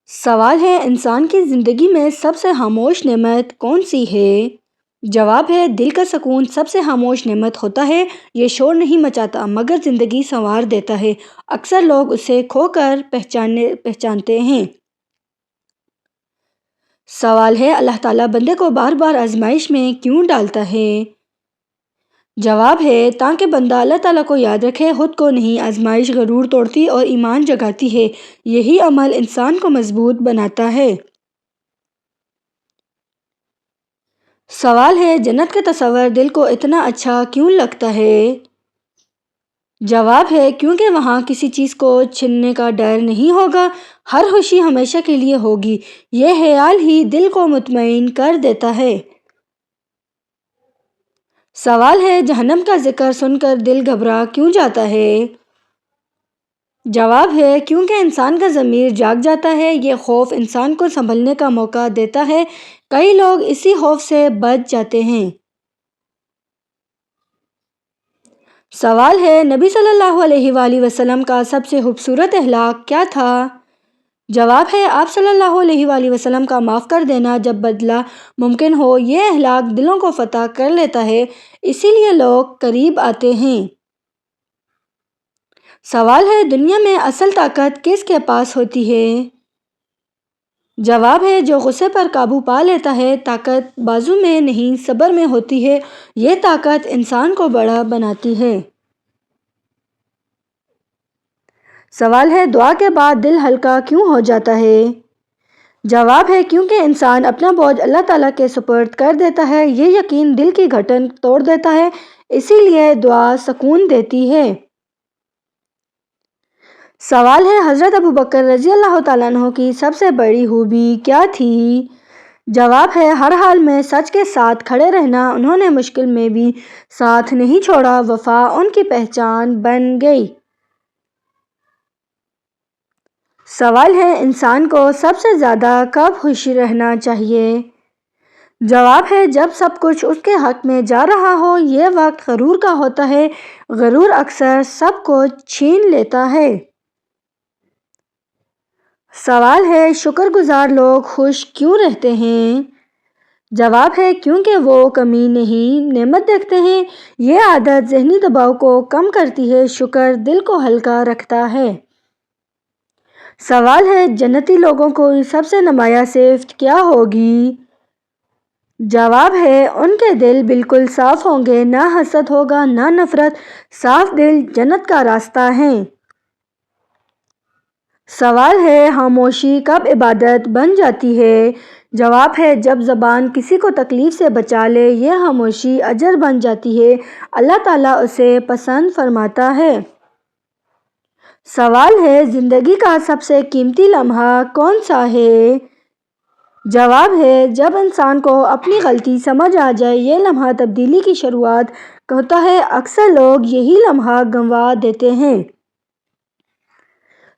سوال ہے انسان کی زندگی میں سب سے خاموش نعمت کون سی ہے؟ جواب ہے دل کا سکون سب سے خاموش نعمت ہوتا ہے۔ یہ شور نہیں مچاتا مگر زندگی سنوار دیتا ہے۔ اکثر لوگ اسے کھو کر پہچانتے ہیں۔ سوال ہے اللہ تعالیٰ بندے کو بار بار آزمائش میں کیوں ڈالتا ہے؟ جواب ہے تاکہ بندہ اللہ تعالیٰ کو یاد رکھے، خود کو نہیں۔ آزمائش غرور توڑتی اور ایمان جگاتی ہے۔ یہی عمل انسان کو مضبوط بناتا ہے۔ سوال ہے جنت کا تصور دل کو اتنا اچھا کیوں لگتا ہے؟ جواب ہے کیونکہ وہاں کسی چیز کو چھننے کا ڈر نہیں ہوگا، ہر خوشی ہمیشہ کے لیے ہوگی۔ یہ خیال ہی دل کو مطمئن کر دیتا ہے۔ سوال ہے جہنم کا ذکر سن کر دل گھبرا کیوں جاتا ہے؟ جواب ہے کیونکہ انسان کا ضمیر جاگ جاتا ہے۔ یہ خوف انسان کو سنبھلنے کا موقع دیتا ہے۔ کئی لوگ اسی خوف سے بچ جاتے ہیں۔ سوال ہے نبی صلی اللہ علیہ وآلہ وسلم کا سب سے خوبصورت اخلاق کیا تھا؟ جواب ہے آپ صلی اللہ علیہ وآلہ وسلم کا معاف کر دینا جب بدلہ ممکن ہو۔ یہ اخلاق دلوں کو فتح کر لیتا ہے، اسی لیے لوگ قریب آتے ہیں۔ سوال ہے دنیا میں اصل طاقت کس کے پاس ہوتی ہے؟ جواب ہے جو غصے پر قابو پا لیتا ہے۔ طاقت بازو میں نہیں صبر میں ہوتی ہے۔ یہ طاقت انسان کو بڑا بناتی ہے۔ سوال ہے دعا کے بعد دل ہلکا کیوں ہو جاتا ہے؟ جواب ہے کیونکہ انسان اپنا بوجھ اللہ تعالیٰ کے سپرد کر دیتا ہے۔ یہ یقین دل کی گھٹن توڑ دیتا ہے، اسی لیے دعا سکون دیتی ہے۔ سوال ہے حضرت ابوبکر رضی اللہ تعالیٰ عنہ کی سب سے بڑی خوبی کیا تھی؟ جواب ہے ہر حال میں سچ کے ساتھ کھڑے رہنا۔ انہوں نے مشکل میں بھی ساتھ نہیں چھوڑا، وفا ان کی پہچان بن گئی۔ سوال ہے انسان کو سب سے زیادہ کب خوش رہنا چاہیے؟ جواب ہے جب سب کچھ اس کے حق میں جا رہا ہو۔ یہ وقت غرور کا ہوتا ہے، غرور اکثر سب کو چھین لیتا ہے۔ سوال ہے شکر گزار لوگ خوش کیوں رہتے ہیں؟ جواب ہے کیونکہ وہ کمی نہیں نعمت دیکھتے ہیں۔ یہ عادت ذہنی دباؤ کو کم کرتی ہے، شکر دل کو ہلکا رکھتا ہے۔ سوال ہے جنتی لوگوں کو سب سے نمایاں صفت کیا ہوگی؟ جواب ہے ان کے دل بالکل صاف ہوں گے، نہ حسد ہوگا نہ نفرت۔ صاف دل جنت کا راستہ ہے۔ سوال ہے خاموشی کب عبادت بن جاتی ہے؟ جواب ہے جب زبان کسی کو تکلیف سے بچا لے، یہ خاموشی اجر بن جاتی ہے، اللہ تعالیٰ اسے پسند فرماتا ہے۔ سوال ہے زندگی کا سب سے قیمتی لمحہ کون سا ہے؟ جواب ہے جب انسان کو اپنی غلطی سمجھ آ جائے، یہ لمحہ تبدیلی کی شروعات ہوتا ہے۔ اکثر لوگ یہی لمحہ گنوا دیتے ہیں۔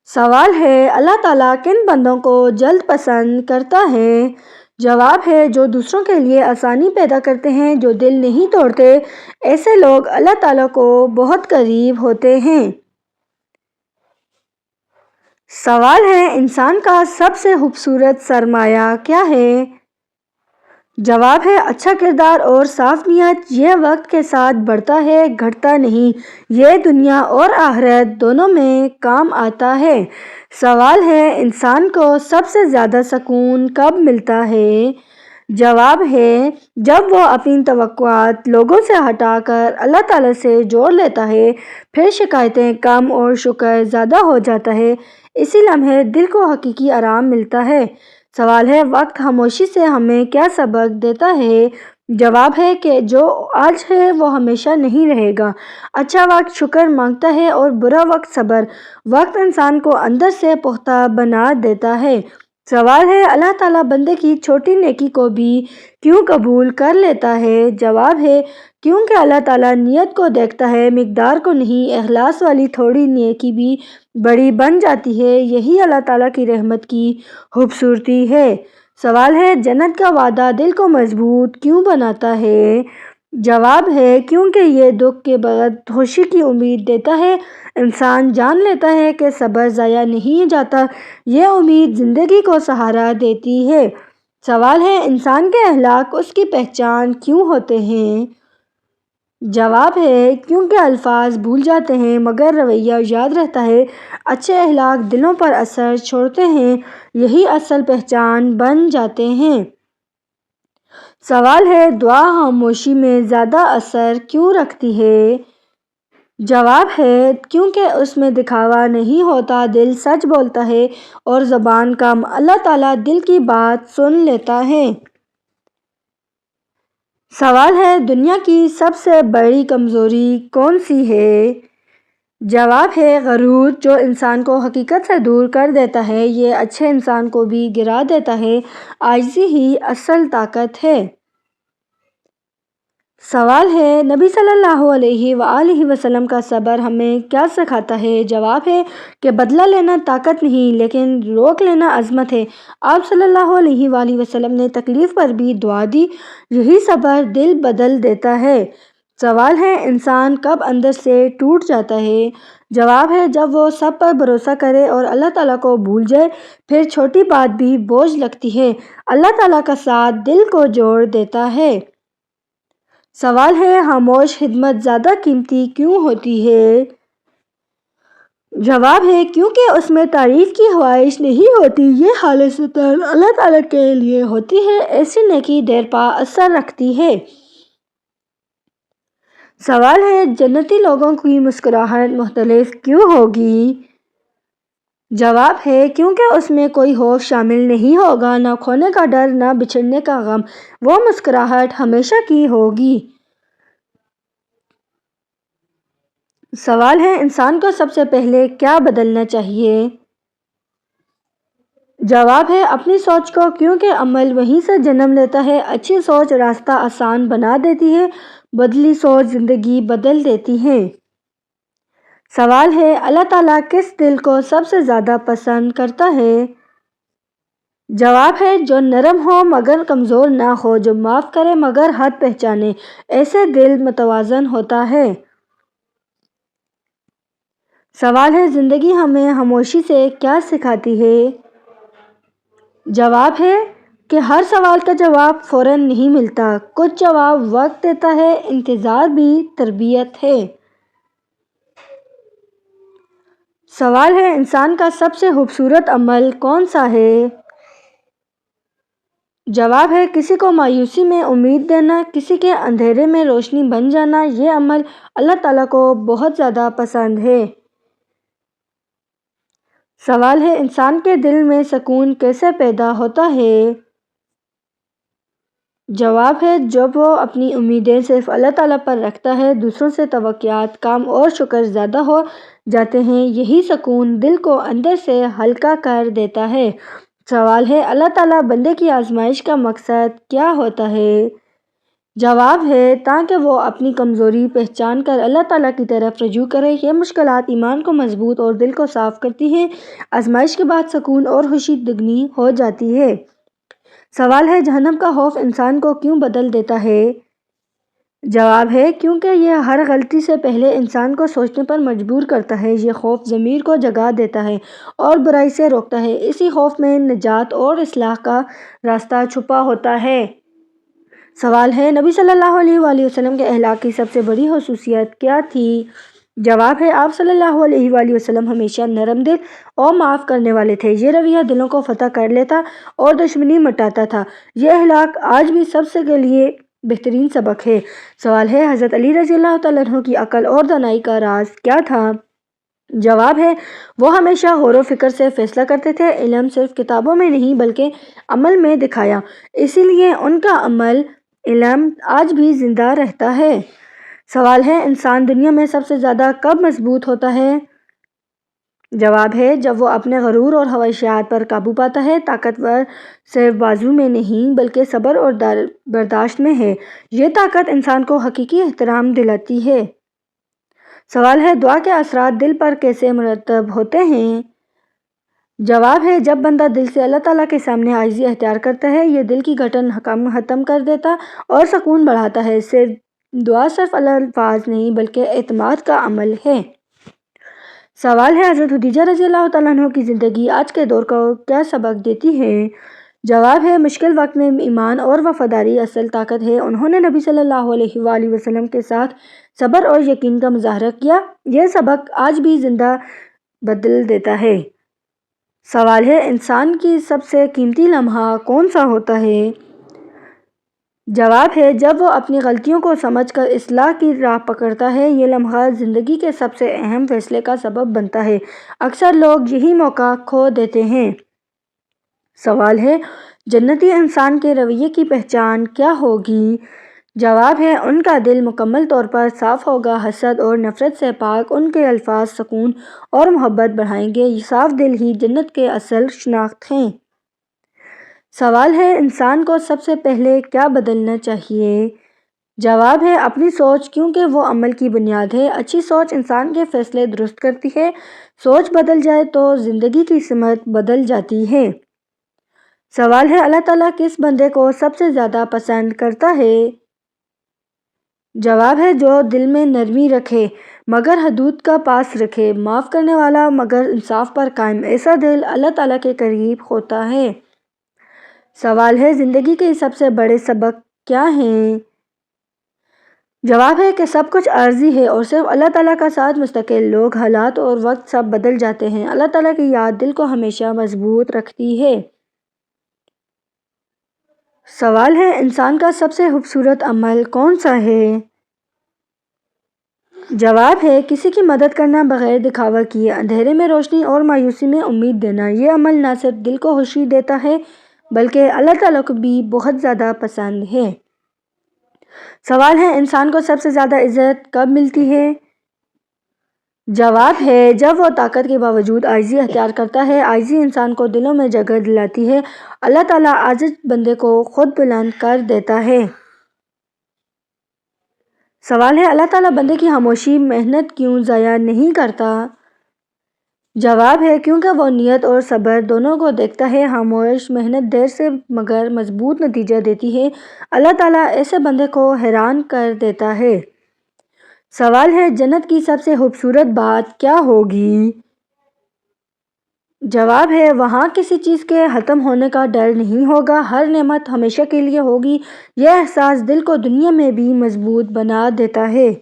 سوال ہے اللہ تعالیٰ کن بندوں کو جلد پسند کرتا ہے؟ جواب ہے جو دوسروں کے لیے آسانی پیدا کرتے ہیں، جو دل نہیں توڑتے۔ ایسے لوگ اللہ تعالیٰ کو بہت قریب ہوتے ہیں۔ سوال ہے انسان کا سب سے خوبصورت سرمایہ کیا ہے؟ جواب ہے اچھا کردار اور صاف نیت۔ یہ وقت کے ساتھ بڑھتا ہے، گھٹتا نہیں۔ یہ دنیا اور آخرت دونوں میں کام آتا ہے۔ سوال ہے انسان کو سب سے زیادہ سکون کب ملتا ہے؟ جواب ہے جب وہ اپنی توقعات لوگوں سے ہٹا کر اللہ تعالیٰ سے جوڑ لیتا ہے، پھر شکایتیں کم اور شکر زیادہ ہو جاتا ہے۔ اسی لمحے دل کو حقیقی آرام ملتا ہے۔ سوال ہے وقت خاموشی سے ہمیں کیا سبق دیتا ہے؟ جواب ہے کہ جو آج ہے وہ ہمیشہ نہیں رہے گا۔ اچھا وقت شکر مانگتا ہے اور برا وقت صبر۔ وقت انسان کو اندر سے پختہ بنا دیتا ہے۔ سوال ہے اللہ تعالیٰ بندے کی چھوٹی نیکی کو بھی کیوں قبول کر لیتا ہے؟ جواب ہے کیونکہ اللہ تعالیٰ نیت کو دیکھتا ہے، مقدار کو نہیں۔ اخلاص والی تھوڑی نیکی بھی بڑی بن جاتی ہے، یہی اللہ تعالیٰ کی رحمت کی خوبصورتی ہے۔ سوال ہے جنت کا وعدہ دل کو مضبوط کیوں بناتا ہے؟ جواب ہے کیونکہ یہ دکھ کے بعد خوشی کی امید دیتا ہے۔ انسان جان لیتا ہے کہ صبر ضائع نہیں جاتا، یہ امید زندگی کو سہارا دیتی ہے۔ سوال ہے انسان کے اخلاق اس کی پہچان کیوں ہوتے ہیں؟ جواب ہے کیونکہ الفاظ بھول جاتے ہیں مگر رویہ یاد رہتا ہے۔ اچھے اخلاق دلوں پر اثر چھوڑتے ہیں، یہی اصل پہچان بن جاتے ہیں۔ سوال ہے دعا خاموشی میں زیادہ اثر کیوں رکھتی ہے؟ جواب ہے کیونکہ اس میں دکھاوا نہیں ہوتا، دل سچ بولتا ہے اور زبان کم۔ اللہ تعالیٰ دل کی بات سن لیتا ہے۔ سوال ہے دنیا کی سب سے بڑی کمزوری کون سی ہے؟ جواب ہے غرور، جو انسان کو حقیقت سے دور کر دیتا ہے، یہ اچھے انسان کو بھی گرا دیتا ہے۔ عاجزی ہی اصل طاقت ہے۔ سوال ہے نبی صلی اللہ علیہ وآلہ وسلم کا صبر ہمیں کیا سکھاتا ہے؟ جواب ہے کہ بدلہ لینا طاقت نہیں لیکن روک لینا عظمت ہے۔ آپ صلی اللہ علیہ وآلہ وسلم نے تکلیف پر بھی دعا دی، یہی صبر دل بدل دیتا ہے۔ سوال ہے انسان کب اندر سے ٹوٹ جاتا ہے؟ جواب ہے جب وہ سب پر بھروسہ کرے اور اللہ تعالیٰ کو بھول جائے، پھر چھوٹی بات بھی بوجھ لگتی ہے۔ اللہ تعالیٰ کا ساتھ دل کو جوڑ دیتا ہے۔ سوال ہے خاموش خدمت زیادہ قیمتی کیوں ہوتی ہے؟ جواب ہے کیونکہ اس میں تعریف کی خواہش نہیں ہوتی، یہ خالصتاً اللہ تعالیٰ کے لیے ہوتی ہے، ایسی نیکی دیر پا اثر رکھتی ہے۔ سوال ہے جنتی لوگوں کی مسکراہٹ مختلف کیوں ہوگی؟ جواب ہے کیونکہ اس میں کوئی خوف شامل نہیں ہوگا، نہ کھونے کا ڈر، نہ بچھڑنے کا غم، وہ مسکراہٹ ہمیشہ کی ہوگی۔ سوال ہے انسان کو سب سے پہلے کیا بدلنا چاہیے؟ جواب ہے اپنی سوچ کو، کیونکہ عمل وہیں سے جنم لیتا ہے۔ اچھی سوچ راستہ آسان بنا دیتی ہے، بدلی سوچ زندگی بدل دیتی ہے۔ سوال ہے اللہ تعالیٰ کس دل کو سب سے زیادہ پسند کرتا ہے؟ جواب ہے جو نرم ہو مگر کمزور نہ ہو، جو معاف کرے مگر حد پہچانے، ایسے دل متوازن ہوتا ہے۔ سوال ہے زندگی ہمیں خاموشی سے کیا سکھاتی ہے؟ جواب ہے کہ ہر سوال کا جواب فوراً نہیں ملتا، کچھ جواب وقت دیتا ہے، انتظار بھی تربیت ہے۔ سوال ہے انسان کا سب سے خوبصورت عمل کون سا ہے؟ جواب ہے کسی کو مایوسی میں امید دینا، کسی کے اندھیرے میں روشنی بن جانا، یہ عمل اللہ تعالیٰ کو بہت زیادہ پسند ہے۔ سوال ہے انسان کے دل میں سکون کیسے پیدا ہوتا ہے؟ جواب ہے جب وہ اپنی امیدیں صرف اللہ تعالیٰ پر رکھتا ہے، دوسروں سے توقعات کم اور شکر زیادہ ہو جاتے ہیں، یہی سکون دل کو اندر سے ہلکا کر دیتا ہے۔ سوال ہے اللہ تعالیٰ بندے کی آزمائش کا مقصد کیا ہوتا ہے؟ جواب ہے تاکہ وہ اپنی کمزوری پہچان کر اللہ تعالیٰ کی طرف رجوع کرے، یہ مشکلات ایمان کو مضبوط اور دل کو صاف کرتی ہیں، آزمائش کے بعد سکون اور خوشی دگنی ہو جاتی ہے۔ سوال ہے جہنم کا خوف انسان کو کیوں بدل دیتا ہے؟ جواب ہے کیونکہ یہ ہر غلطی سے پہلے انسان کو سوچنے پر مجبور کرتا ہے، یہ خوف ضمیر کو جگا دیتا ہے اور برائی سے روکتا ہے، اسی خوف میں نجات اور اصلاح کا راستہ چھپا ہوتا ہے۔ سوال ہے نبی صلی اللہ علیہ وآلہ وسلم کے اخلاق کی سب سے بڑی خصوصیت کیا تھی؟ جواب ہے آپ صلی اللہ علیہ وآلہ وسلم ہمیشہ نرم دل اور معاف کرنے والے تھے، یہ رویہ دلوں کو فتح کر لیتا اور دشمنی مٹاتا تھا، یہ اخلاق آج بھی سب کے لیے بہترین سبق ہے۔ سوال ہے حضرت علی رضی اللہ تعالیٰ عنہ کی عقل اور دانائی کا راز کیا تھا؟ جواب ہے وہ ہمیشہ غور و فکر سے فیصلہ کرتے تھے، علم صرف کتابوں میں نہیں بلکہ عمل میں دکھایا، اسی لیے ان کا عمل علم آج بھی زندہ رہتا ہے۔ سوال ہے انسان دنیا میں سب سے زیادہ کب مضبوط ہوتا ہے؟ جواب ہے جب وہ اپنے غرور اور خواہشات پر قابو پاتا ہے، طاقتور صرف بازو میں نہیں بلکہ صبر اور برداشت میں ہے، یہ طاقت انسان کو حقیقی احترام دلاتی ہے۔ سوال ہے دعا کے اثرات دل پر کیسے مرتب ہوتے ہیں؟ جواب ہے جب بندہ دل سے اللہ تعالیٰ کے سامنے عاجزی اختیار کرتا ہے، یہ دل کی گھٹن ختم کر دیتا اور سکون بڑھاتا ہے، صرف دعا صرف الفاظ نہیں بلکہ اعتماد کا عمل ہے۔ سوال ہے، حضرت خدیجہ رضی اللہ تعالیٰ عنہ کی زندگی آج کے دور کو کیا سبق دیتی ہے؟ جواب ہے، مشکل وقت میں ایمان اور وفاداری اصل طاقت ہے۔ انہوں نے نبی صلی اللہ علیہ وآلہ وسلم کے ساتھ صبر اور یقین کا مظاہرہ کیا۔ یہ سبق آج بھی زندہ بدل دیتا ہے۔ سوال ہے، انسان کی سب سے قیمتی لمحہ کون سا ہوتا ہے؟ جواب ہے، جب وہ اپنی غلطیوں کو سمجھ کر اصلاح کی راہ پکڑتا ہے۔ یہ لمحہ زندگی کے سب سے اہم فیصلے کا سبب بنتا ہے۔ اکثر لوگ یہی موقع کھو دیتے ہیں۔ سوال ہے، جنتی انسان کے رویے کی پہچان کیا ہوگی؟ جواب ہے، ان کا دل مکمل طور پر صاف ہوگا، حسد اور نفرت سے پاک۔ ان کے الفاظ سکون اور محبت بڑھائیں گے۔ یہ صاف دل ہی جنت کے اصل شناخت ہیں۔ سوال ہے، انسان کو سب سے پہلے کیا بدلنا چاہیے؟ جواب ہے، اپنی سوچ، کیونکہ وہ عمل کی بنیاد ہے۔ اچھی سوچ انسان کے فیصلے درست کرتی ہے۔ سوچ بدل جائے تو زندگی کی سمت بدل جاتی ہے۔ سوال ہے، اللہ تعالیٰ کس بندے کو سب سے زیادہ پسند کرتا ہے؟ جواب ہے، جو دل میں نرمی رکھے مگر حدود کا پاس رکھے، معاف کرنے والا مگر انصاف پر قائم، ایسا دل اللہ تعالیٰ کے قریب ہوتا ہے۔ سوال ہے، زندگی کے سب سے بڑے سبق کیا ہیں؟ جواب ہے کہ سب کچھ عارضی ہے اور صرف اللہ تعالیٰ کا ساتھ مستقل۔ لوگ، حالات اور وقت سب بدل جاتے ہیں۔ اللہ تعالیٰ کی یاد دل کو ہمیشہ مضبوط رکھتی ہے۔ سوال ہے، انسان کا سب سے خوبصورت عمل کون سا ہے؟ جواب ہے، کسی کی مدد کرنا بغیر دکھاوا کیے، اندھیرے میں روشنی اور مایوسی میں امید دینا۔ یہ عمل نہ صرف دل کو خوشی دیتا ہے بلکہ اللہ تعالیٰ کو بھی بہت زیادہ پسند ہے۔ سوال ہے، انسان کو سب سے زیادہ عزت کب ملتی ہے؟ جواب ہے، جب وہ طاقت کے باوجود عاجزی اختیار کرتا ہے۔ عاجزی انسان کو دلوں میں جگہ دلاتی ہے۔ اللہ تعالیٰ عاجز بندے کو خود بلند کر دیتا ہے۔ سوال ہے، اللہ تعالیٰ بندے کی خاموشی محنت کیوں ضائع نہیں کرتا؟ جواب ہے، کیونکہ وہ نیت اور صبر دونوں کو دیکھتا ہے۔ خاموش محنت دیر سے مگر مضبوط نتیجہ دیتی ہے۔ اللہ تعالیٰ ایسے بندے کو حیران کر دیتا ہے۔ سوال ہے، جنت کی سب سے خوبصورت بات کیا ہوگی؟ جواب ہے، وہاں کسی چیز کے ختم ہونے کا ڈر نہیں ہوگا، ہر نعمت ہمیشہ کے لیے ہوگی۔ یہ احساس دل کو دنیا میں بھی مضبوط بنا دیتا ہے۔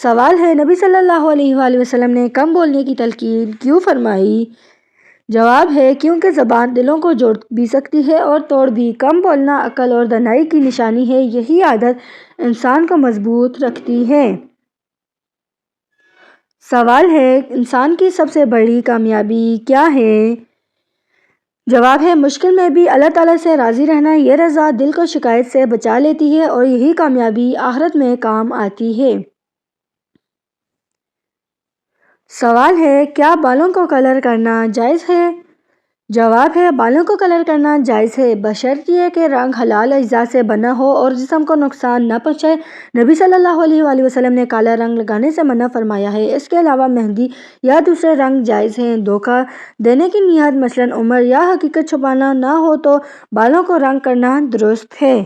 سوال ہے، نبی صلی اللہ علیہ وآلہ وسلم نے کم بولنے کی تلقین کیوں فرمائی؟ جواب ہے، کیونکہ زبان دلوں کو جوڑ بھی سکتی ہے اور توڑ بھی۔ کم بولنا عقل اور دانائی کی نشانی ہے۔ یہی عادت انسان کو مضبوط رکھتی ہے۔ سوال ہے، انسان کی سب سے بڑی کامیابی کیا ہے؟ جواب ہے، مشکل میں بھی اللہ تعالیٰ سے راضی رہنا۔ یہ رضا دل کو شکایت سے بچا لیتی ہے اور یہی کامیابی آخرت میں کام آتی ہے۔ سوال ہے، کیا بالوں کو کلر کرنا جائز ہے؟ جواب ہے، بالوں کو کلر کرنا جائز ہے بشرطیہ کہ رنگ حلال اجزاء سے بنا ہو اور جسم کو نقصان نہ پہنچائے۔ نبی صلی اللہ علیہ وآلہ وسلم نے کالا رنگ لگانے سے منع فرمایا ہے۔ اس کے علاوہ مہندی یا دوسرے رنگ جائز ہیں۔ دھوکہ دینے کی نیت، مثلاً عمر یا حقیقت چھپانا نہ ہو تو بالوں کو رنگ کرنا درست ہے۔